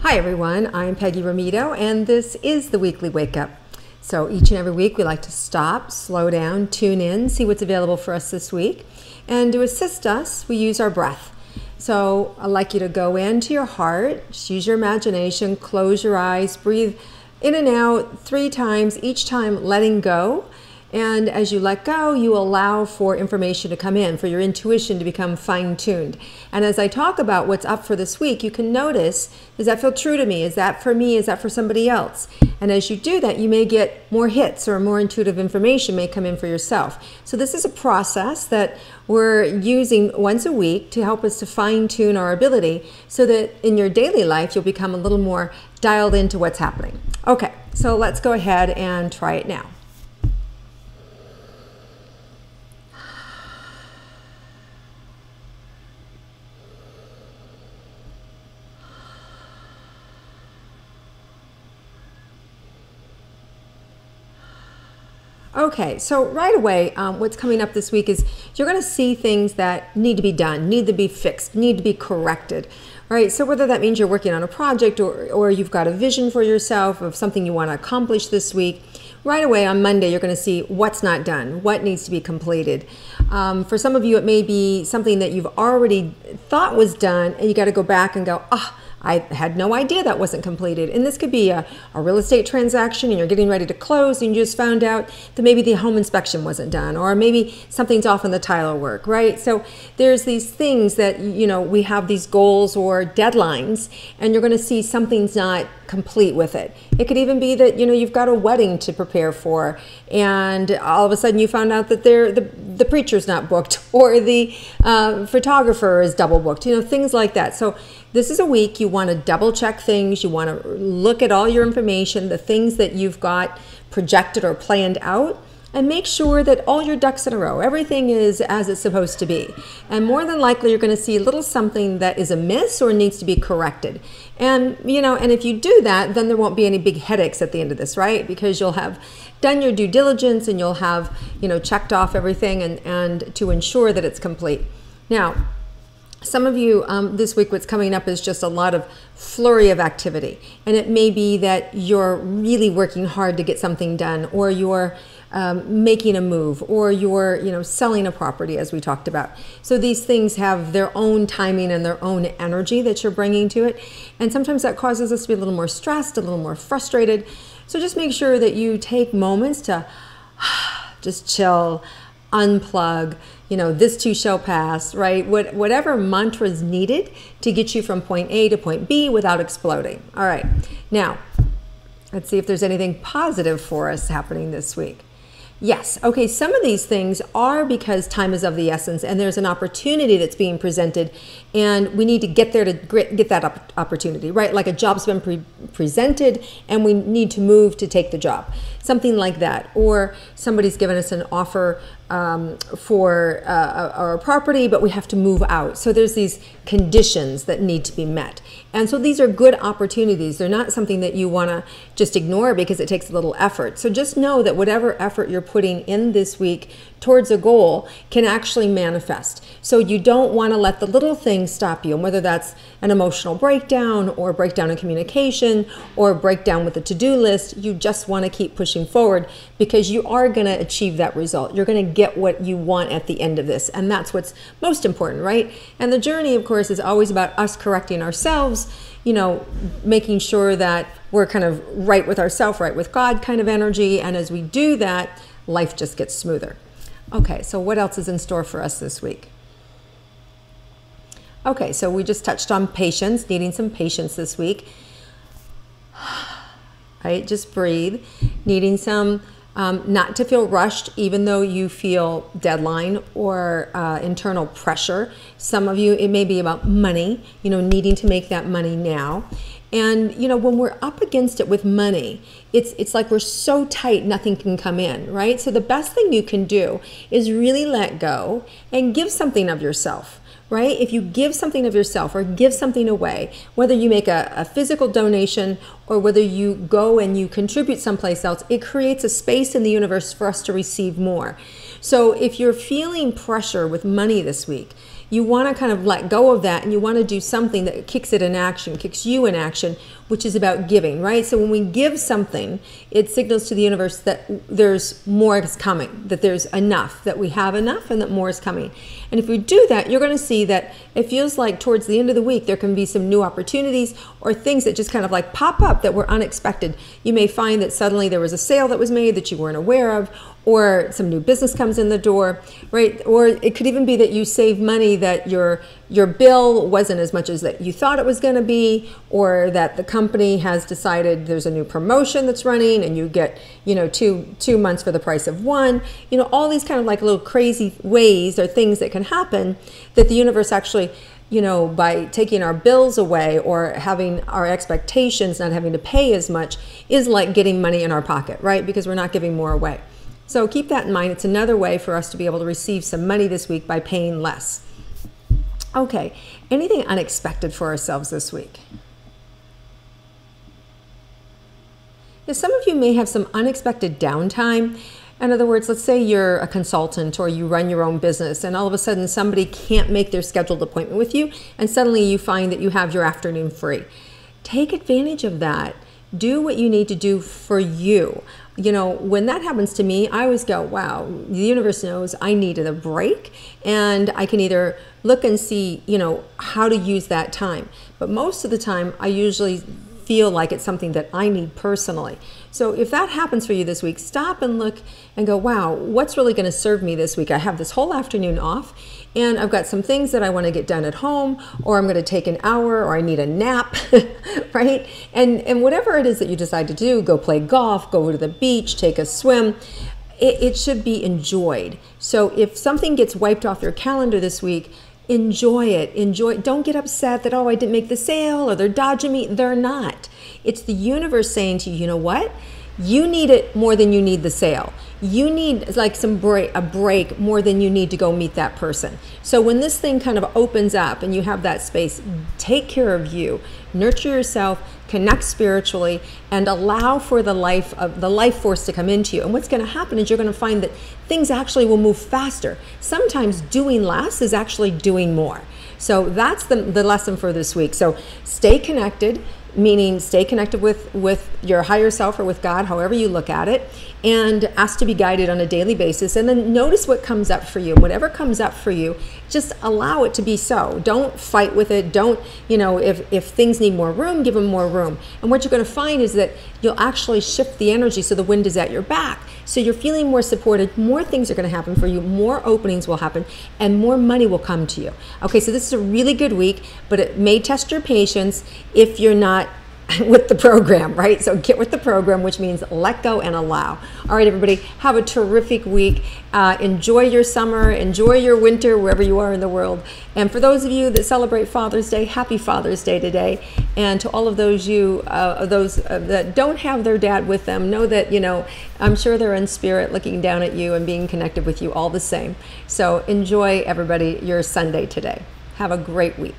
Hi everyone, I'm Peggy Rometo and this is the Weekly Wake Up. So each and every week we like to stop, slow down, tune in, see what's available for us this week. And to assist us, we use our breath. So I'd like you to go into your heart, just use your imagination, close your eyes, breathe in and out 3 times, each time letting go. And as you let go, you allow for information to come in, for your intuition to become fine-tuned. And as I talk about what's up for this week, you can notice, does that feel true to me? Is that for me? Is that for somebody else? And as you do that, you may get more hits or more intuitive information may come in for yourself. So this is a process that we're using once a week to help us to fine-tune our ability so that in your daily life, you'll become a little more dialed into what's happening. Okay, so let's go ahead and try it now. Okay, so right away, what's coming up this week is you're going to see things that need to be done, need to be fixed, need to be corrected, right? So whether that means you're working on a project or you've got a vision for yourself of something you want to accomplish this week, right away on Monday, you're going to see what's not done, what needs to be completed. For some of you, it may be something that you've already thought was done, and you got to go back and go, I had no idea that wasn't completed. And this could be a real estate transaction and you're getting ready to close and you just found out that maybe the home inspection wasn't done or maybe something's off on the tile work, right? So there's these things that, we have these goals or deadlines and you're going to see something's not complete with it. It could even be that, you've got a wedding to prepare for and all of a sudden you found out that the preacher's not booked or the photographer is double booked, things like that. So this is a week you want to double check things. You want to look at all your information, the things that you've got projected or planned out, and make sure that all your ducks in a row, everything is as it's supposed to be. And more than likely, you're going to see a little something that is amiss or needs to be corrected. And, and if you do that, then there won't be any big headaches at the end of this, right? Because you'll have done your due diligence and you'll have, checked off everything and to ensure that it's complete. Now, some of you this week, what's coming up is just a lot of flurry of activity. And it may be that you're really working hard to get something done, or you're making a move, or you're selling a property, as we talked about. So these things have their own timing and their own energy that you're bringing to it. And sometimes that causes us to be a little more stressed, a little more frustrated. So just make sure that you take moments to just chill, unplug, this too shall pass, right? Whatever mantra is needed to get you from point A to point B without exploding. All right, now let's see if there's anything positive for us happening this week. Yes, okay, some of these things are because time is of the essence and there's an opportunity that's being presented and we need to get there to get that opportunity, right? Like a job's been presented and we need to move to take the job, something like that. Or somebody's given us an offer for our property, but we have to move out. So there's these conditions that need to be met. And so these are good opportunities. They're not something that you want to just ignore because it takes a little effort. So just know that whatever effort you're putting in this week towards a goal can actually manifest. So you don't want to let the little things stop you, and whether that's an emotional breakdown or breakdown in communication or breakdown with the to-do list, you just want to keep pushing forward because you are going to achieve that result. You're going to get what you want at the end of this, and that's what's most important, right? And the journey, of course, is always about us correcting ourselves, making sure that we're kind of right with ourselves, right with God kind of energy, and as we do that, life just gets smoother. Okay, so what else is in store for us this week? Okay, so we just touched on patience, needing some patience this week. Right, just breathe. Needing some, not to feel rushed, even though you feel deadline or internal pressure. Some of you, it may be about money, needing to make that money now. And, when we're up against it with money, it's like we're so tight, nothing can come in, right? So the best thing you can do is really let go and give something of yourself, right? If you give something of yourself or give something away, whether you make a physical donation or whether you go and you contribute someplace else, it creates a space in the universe for us to receive more. So if you're feeling pressure with money this week, you want to kind of let go of that, and you want to do something that kicks it in action, kicks you in action, which is about giving, right? So when we give something, it signals to the universe that there's more is coming, that there's enough, that we have enough, and that more is coming. And if we do that, you're going to see that it feels like towards the end of the week, there can be some new opportunities or things that just kind of like pop up that were unexpected. You may find that suddenly there was a sale that was made that you weren't aware of, or some new business comes in the door, right? Or it could even be that you save money, that your bill wasn't as much as that you thought it was going to be, or that the company has decided there's a new promotion that's running and you get, two months for the price of one. All these kind of like little crazy ways or things that can happen that the universe actually, by taking our bills away or having our expectations, not having to pay as much, is like getting money in our pocket, right? Because we're not giving more away. So keep that in mind. It's another way for us to be able to receive some money this week by paying less. Okay, anything unexpected for ourselves this week? Now, some of you may have some unexpected downtime. In other words, let's say you're a consultant or you run your own business, and all of a sudden somebody can't make their scheduled appointment with you, and suddenly you find that you have your afternoon free. Take advantage of that. Do what you need to do for you. When that happens to me, I always go, wow, the universe knows I needed a break, and I can either look and see, how to use that time. But most of the time, I usually feel like it's something that I need personally. So if that happens for you this week, stop and look and go, wow, what's really going to serve me this week? I have this whole afternoon off, and I've got some things that I want to get done at home, or I'm going to take an hour, or I need a nap, right? And whatever it is that you decide to do, go play golf, go to the beach, take a swim, it should be enjoyed. So if something gets wiped off your calendar this week, enjoy it. Enjoy it. Don't get upset that, oh, I didn't make the sale, or they're dodging me. They're not. It's the universe saying to you, you know what? You need it more than you need the sale. You need like a break more than you need to go meet that person. So when this thing kind of opens up and you have that space, take care of you, nurture yourself, connect spiritually, and allow for the life force to come into you. And what's going to happen is you're going to find that things actually will move faster. Sometimes doing less is actually doing more. So that's the lesson for this week. So stay connected, meaning stay connected with your higher self or with God, however you look at it, and ask to be guided on a daily basis. And then notice what comes up for you. Whatever comes up for you, just allow it to be so. Don't fight with it. Don't, if things need more room, give them more room. And what you're going to find is that you'll actually shift the energy so the wind is at your back. So you're feeling more supported, more things are going to happen for you, more openings will happen, and more money will come to you. Okay, so this is a really good week, but it may test your patience if you're not with the program, right? So get with the program, which means let go and allow. All right, everybody, have a terrific week. Enjoy your summer, enjoy your winter, wherever you are in the world. And for those of you that celebrate Father's Day, happy Father's Day today. And to all of those that don't have their dad with them, know that, I'm sure they're in spirit looking down at you and being connected with you all the same. So enjoy, everybody, your Sunday today. Have a great week.